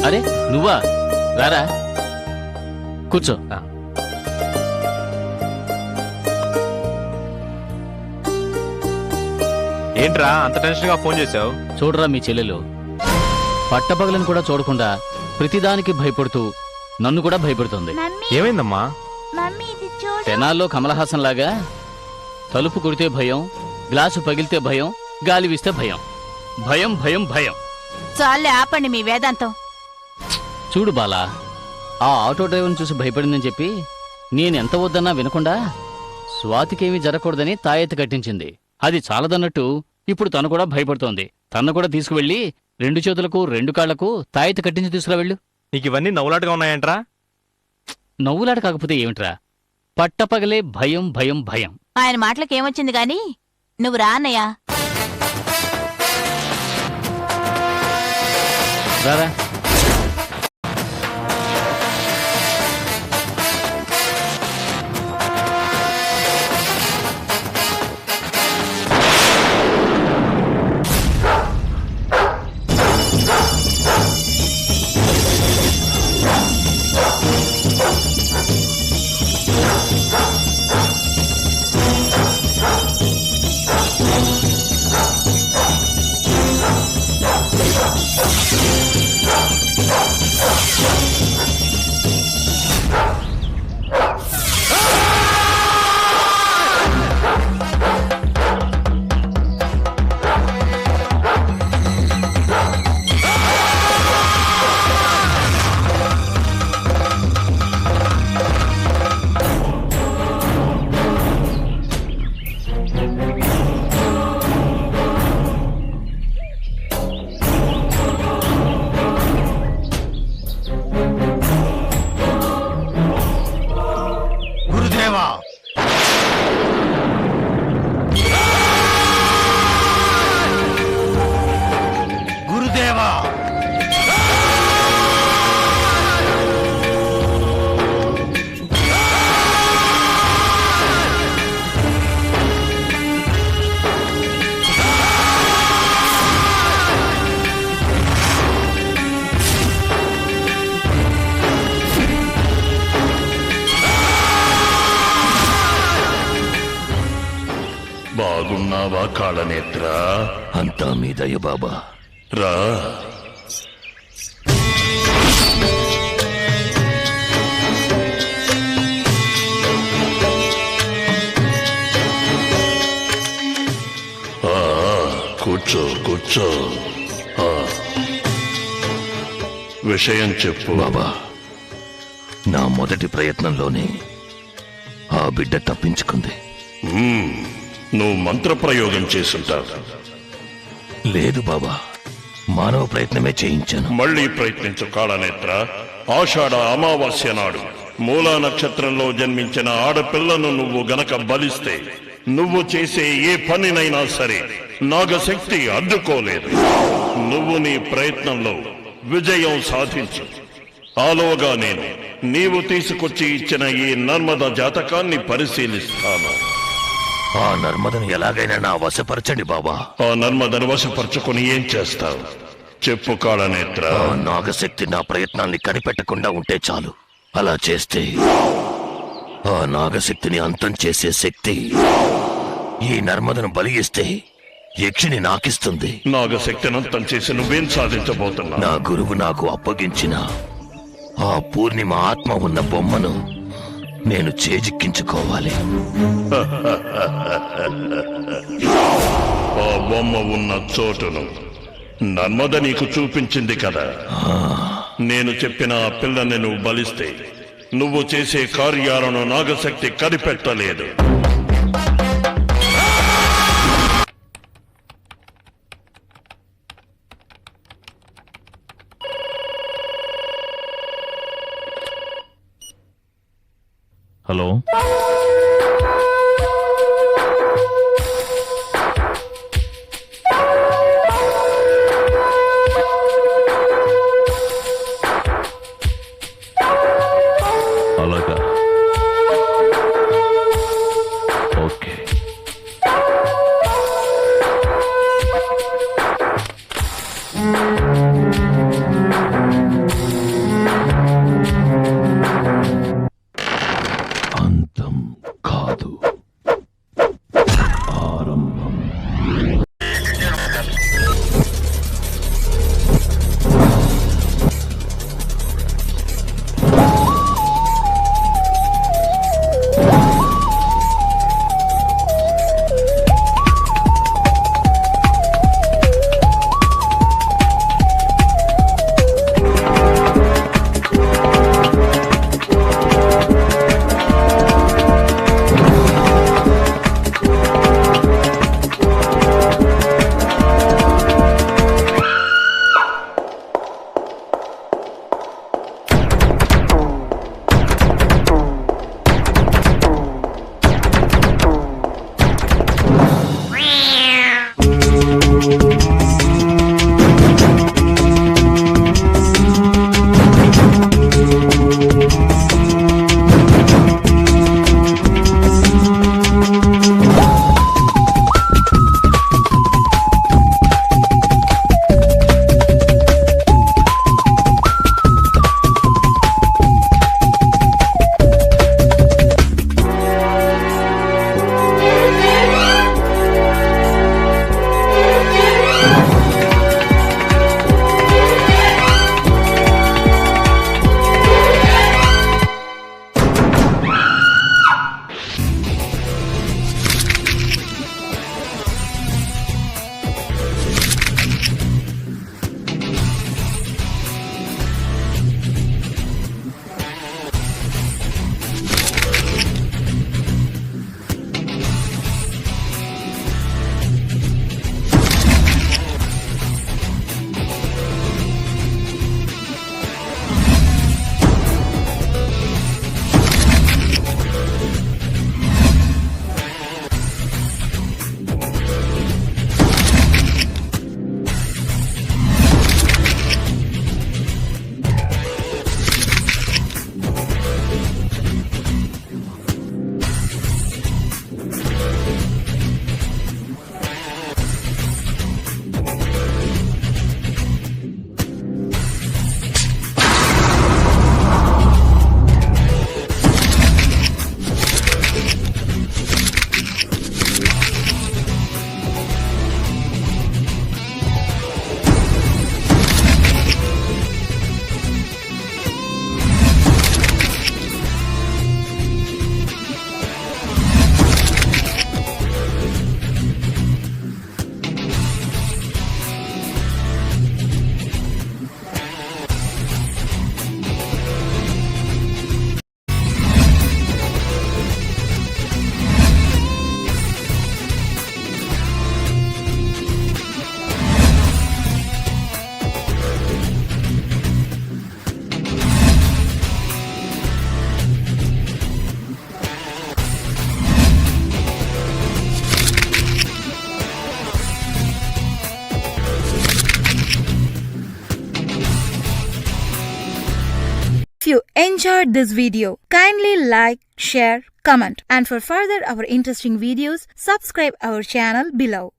అరే నువ్వా? రారా కూర్చో. ఏంట్రా అంత టెన్షన్ గా ఫోన్ చేశావు? చూడరా మీ చెల్లెలు పట్టపగలను కూడా చూడకుండా ప్రతిదానికి భయపడుతూ నన్ను కూడా భయపడుతుంది. ఏమైందమ్మా? తెనాల్లో కమలహాసన్ లాగా తలుపు కొడితే భయం, గ్లాసు పగిలితే భయం, గాలి వీస్తే భయం, భయం భయం భయం. చాలే ఆపండి మీ వేదాంతం. చూడు బాలా, ఆ ఆటో డ్రైవర్ని చూసి భయపడిందని చెప్పి నేనెంత వద్దన్నా వినకుండా స్వాతికేమీ జరగకూడదని తాయెత్తు కట్టించింది. అది చాలదన్నట్టు ఇప్పుడు తను కూడా భయపడుతోంది. తను కూడా తీసుకువెళ్ళి 2 చేతులకు 2 కాళ్లకు తాయెత్తు కట్టించి తీసుకురా వెళ్ళు. నీకు ఇవన్నీ నవ్వులాటగా ఉన్నాయంట్రా? నవ్వులాట కాకపోతే ఏమిట్రా, పట్టపగలే భయం భయం భయం. ఆయన మాటలకేమొచ్చింది గాని నువ్వు రా అన్నయ్యా. రారా. బాగున్నావా కాళనేత్ర? అంతా మీ దయ బాబా. రా. కూర్చో కూర్చో. విషయం చెప్పు బాబా. నా మొదటి ప్రయత్నంలోనే ఆ బిడ్డ తప్పించుకుంది. నువ్వు మంత్రప్రయోగం చేసుంటావు. లేదు బాబా, మానవ ప్రయత్నమే చేయించాను. మళ్ళీ ప్రయత్నించు కాళనేత్ర. ఆషాఢ అమావాస్య నాడు మూలా నక్షత్రంలో జన్మించిన ఆడపిల్లను నువ్వు గనక బలిస్తే నువ్వు చేసే ఏ పనినైనా సరే నాగశక్తి అడ్డుకోలేదు. నువ్వు నీ ప్రయత్నంలో విజయం సాధించు. ఆలోగా నేను నీవు తీసుకొచ్చి ఇచ్చిన ఈ నర్మద జాతకాన్ని పరిశీలిస్తాను. ఆ నర్మదను ఎలాగైనా నా వశపరచండి బాబా. ఆ నర్మదను వశపరచుకుని ఏం చేస్తావు చెప్పు కాళనేత్ర. ఆ నాగశక్తి నా ప్రయత్నాన్ని కనిపెట్టకుండా ఉంటే చాలు. అలా చేస్తే ఆ నాగశక్తిని అంతం చేసే శక్తి ఈ నర్మదను బలి ఇస్తే యక్షిని నాకిస్తుంది. నాగశక్తిని అంతం చేసి నువ్వేం సాధించబోతున్నావు? నా గురువు నాకు అప్పగించిన ఆ పూర్ణిమ ఆత్మ ఉన్న బొమ్మను నేను చేజిక్కించుకోవాలి. ఆ బొమ్మ ఉన్న చోటును నర్మద నీకు చూపించింది కదా. నేను చెప్పిన ఆ పిల్లని నువ్వు బలిస్తే నువ్వు చేసే కార్యాలను నాగశక్తి కనిపెట్టలేదు. హలో, అలాగా, okay. you enjoyed this video, kindly like, share, comment, and for further our interesting videos, subscribe our channel below.